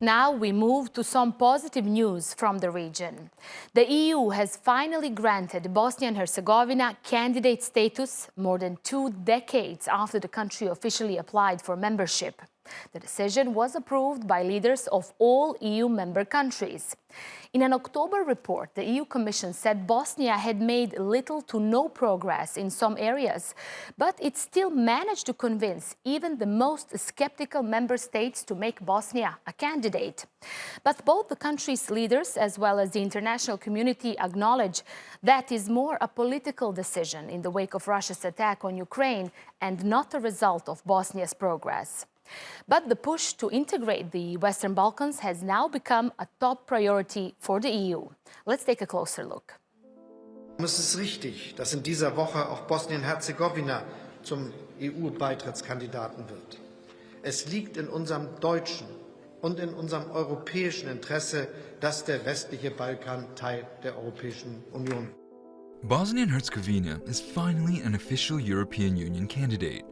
Now we move to some positive news from the region. The EU has finally granted Bosnia and Herzegovina candidate status more than 2 decades after the country officially applied for membership. The decision was approved by leaders of all EU member countries. In an October report, the EU Commission said Bosnia had made little to no progress in some areas, but it still managed to convince even the most skeptical member states to make Bosnia a candidate. But both the country's leaders as well as the international community acknowledge that is more a political decision in the wake of Russia's attack on Ukraine and not a result of Bosnia's progress. But the push to integrate the Western Balkans has now become a top priority for the EU. Let's take a closer look. Es ist richtig, dass in dieser Woche auch Bosnien-Herzegowina zum EU-Beitrittskandidaten wird. Es liegt in unserem deutschen und in unserem europäischen Interesse, dass der westliche Balkan Teil der Europäischen Union wird. Bosnia and Herzegovina is finally an official European Union candidate.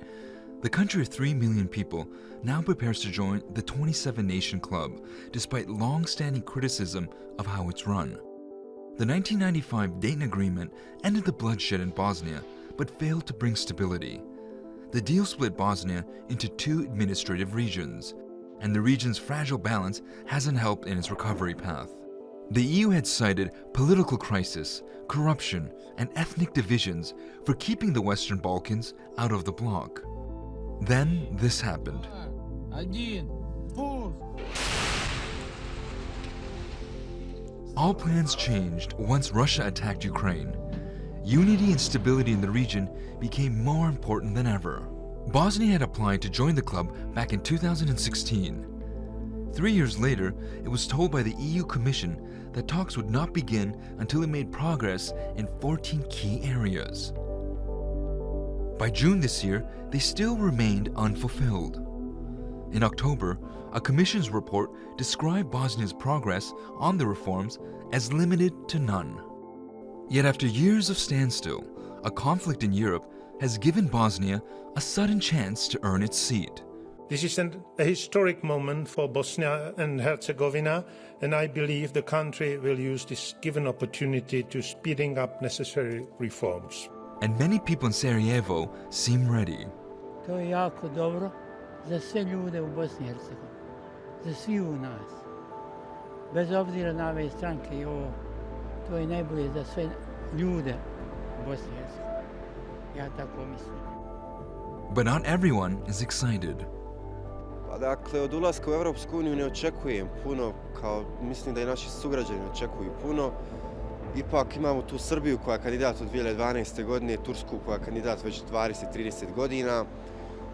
The country of 3 million people now prepares to join the 27-nation club, despite long-standing criticism of how it's run. The 1995 Dayton Agreement ended the bloodshed in Bosnia, but failed to bring stability. The deal split Bosnia into 2 administrative regions, and the region's fragile balance hasn't helped in its recovery path. The EU had cited political crisis, corruption, and ethnic divisions for keeping the Western Balkans out of the bloc. Then this happened. All plans changed once Russia attacked Ukraine. Unity and stability in the region became more important than ever. Bosnia had applied to join the club back in 2016. 3 years later, it was told by the EU Commission that talks would not begin until it made progress in 14 key areas. By June this year, they still remained unfulfilled. In October, a Commission's report described Bosnia's progress on the reforms as limited to none. Yet after years of standstill, a conflict in Europe has given Bosnia a sudden chance to earn its seat. This is a historic moment for Bosnia and Herzegovina, and I believe the country will use this given opportunity to speeding up necessary reforms. And many people in Sarajevo seem ready. To je jako dobro za sve ljude u Bosni i Hercegovini, za svi u nas. Bez obzira na ove stranke i ovo, to je najbolje za sve ljude u Bosni i Hercegovini. Ja tako mislim. But not everyone is excited. Pa dakle, od ulaska u Europsku uniju ne očekujem puno, kao mislim da i naši sugrađani očekuju puno. Ipak imamo tu Srbiju koja je kandidat od 2012. godine, Tursku koja je kandidat već 20-30 godina.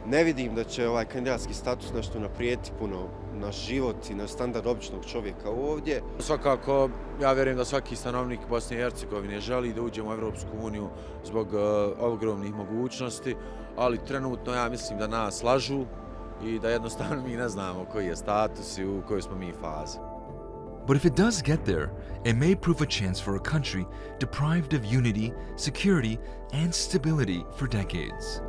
Ne vidim da će ovaj kandidatski status nešto naprijeti puno naš život i na standard običnog čovjeka ovdje. Svakako, ja vjerujem da svaki stanovnik Bosne i Hercegovine želi da uđemo u Europsku uniju zbog ogromnih mogućnosti, ali trenutno ja mislim da nas lažu i da jednostavno mi ne znamo koji je status i u kojoj smo mi fazi. But if it does get there, it may prove a chance for a country deprived of unity, security, and stability for decades.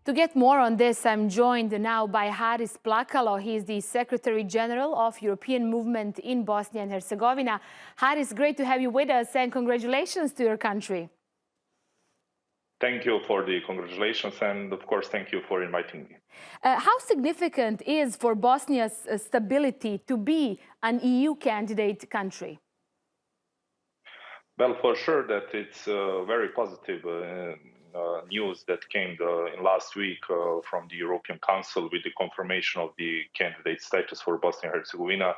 To get more on this, I'm joined now by Haris Plakalo. He's the Secretary General of European Movement in Bosnia and Herzegovina. Haris, great to have you with us and congratulations to your country. Thank you for the congratulations and, of course, thank you for inviting me. How significant is for Bosnia's stability to be an EU candidate country? Well, for sure that it's very positive news that came in last week from the European Council with the confirmation of the candidate status for Bosnia and Herzegovina,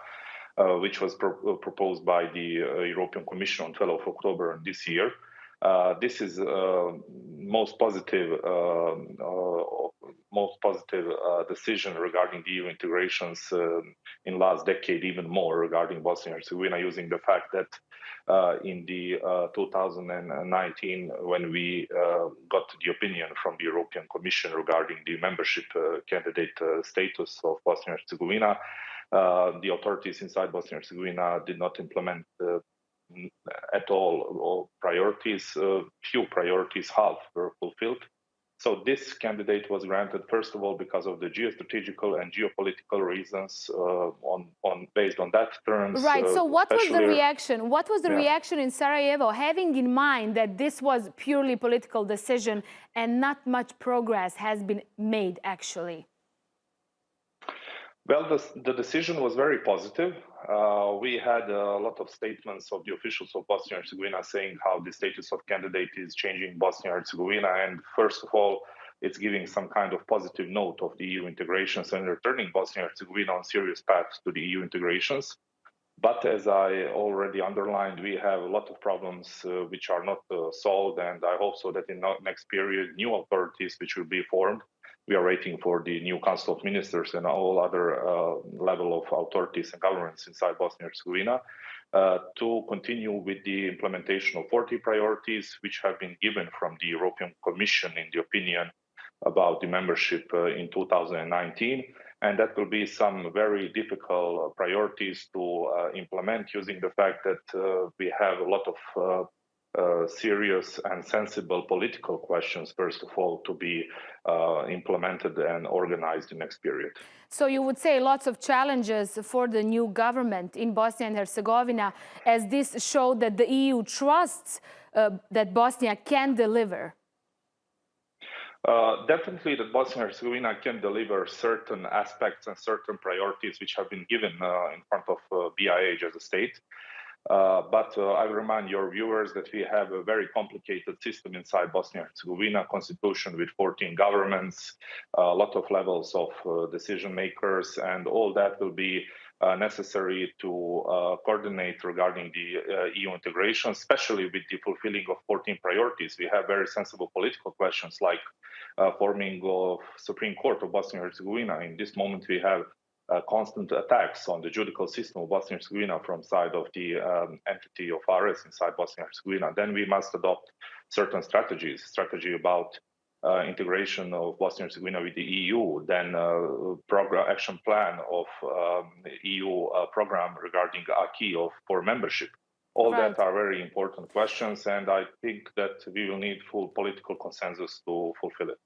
which was proposed by the European Commission on 12th of October this year. This is most positive decision regarding the EU integrations in last decade, even more regarding Bosnia and Herzegovina, using the fact that in the 2019, when we got the opinion from the European Commission regarding the membership candidate status of Bosnia and Herzegovina, the authorities inside Bosnia and Herzegovina did not implement at all priorities. Few priorities, half were fulfilled. So this candidate was granted, first of all, because of the geostrategical and geopolitical reasons based on that terms. Right. So what was the reaction? What was the Yeah. reaction in Sarajevo, having in mind that this was purely political decision and not much progress has been made, actually? Well, the decision was very positive. We had a lot of statements of the officials of Bosnia and Herzegovina saying how the status of candidate is changing Bosnia and Herzegovina. And first of all, it's giving some kind of positive note of the EU integrations and returning Bosnia and Herzegovina on serious path to the EU integrations. But as I already underlined, we have a lot of problems which are not solved. And I hope so that in the next period, new authorities which will be formed. We are waiting for the new Council of Ministers and all other level of authorities and governments inside Bosnia and Herzegovina to continue with the implementation of 40 priorities which have been given from the European Commission in the opinion about the membership in 2019. And that will be some very difficult priorities to implement using the fact that we have a lot of serious and sensible political questions, first of all, to be implemented and organized in next period. So you would say lots of challenges for the new government in Bosnia and Herzegovina, as this showed that the EU trusts that Bosnia can deliver. Definitely that Bosnia and Herzegovina can deliver certain aspects and certain priorities which have been given in front of BiH as a state. But I remind your viewers that we have a very complicated system inside Bosnia and Herzegovina, constitution with 14 governments, a lot of levels of decision makers, and all that will be necessary to coordinate regarding the EU integration, especially with the fulfilling of 14 priorities. We have very sensible political questions like forming of Supreme Court of Bosnia and Herzegovina. In this moment, we have constant attacks on the judicial system of Bosnia and Herzegovina from side of the entity of RS inside Bosnia and Herzegovina. Then we must adopt certain strategy about integration of Bosnia and Herzegovina with the EU, then action plan of EU program regarding acquis for membership. All Right. that are very important questions, and I think that we will need full political consensus to fulfill it.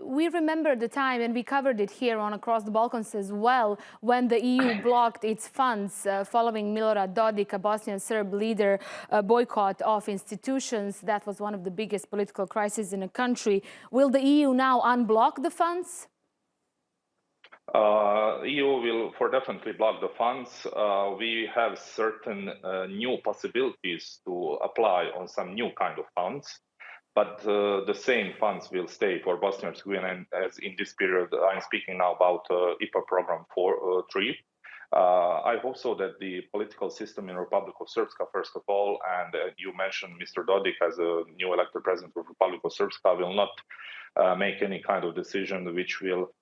We remember the time, and we covered it here on Across the Balkans as well, when the EU blocked its funds following Milorad Dodik, a Bosnian Serb leader, boycott of institutions. That was one of the biggest political crises in the country. Will the EU now unblock the funds? EU will definitely block the funds. We have certain new possibilities to apply on some new kind of funds, but the same funds will stay for Bosnia and Herzegovina. And as in this period, I'm speaking now about IPA program 3. I hope so that the political system in Republic of Srpska, first of all, and you mentioned Mr. Dodik as a new elected president of Republic of Srpska, will not make any kind of decision which will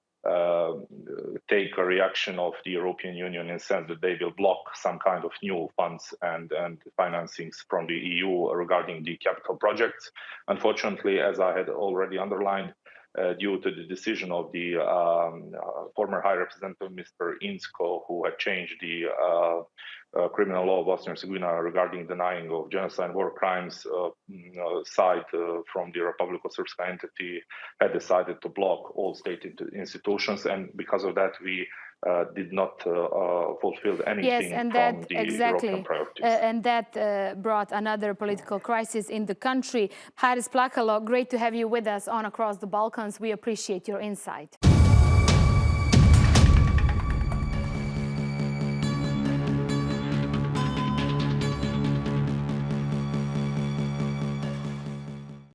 take a reaction of the European Union in the sense that they will block some kind of new funds and financings from the EU regarding the capital projects. Unfortunately, as I had already underlined, due to the decision of the former High Representative, Mr. Inzko, who had changed the criminal law of Bosnia and Herzegovina regarding denying of genocide and war crimes, side from the Republic of Srpska entity had decided to block all state institutions, and because of that we did not fulfill anything from the European priorities. And that brought another political crisis in the country. Haris Plakalo, great to have you with us on Across the Balkans. We appreciate your insight.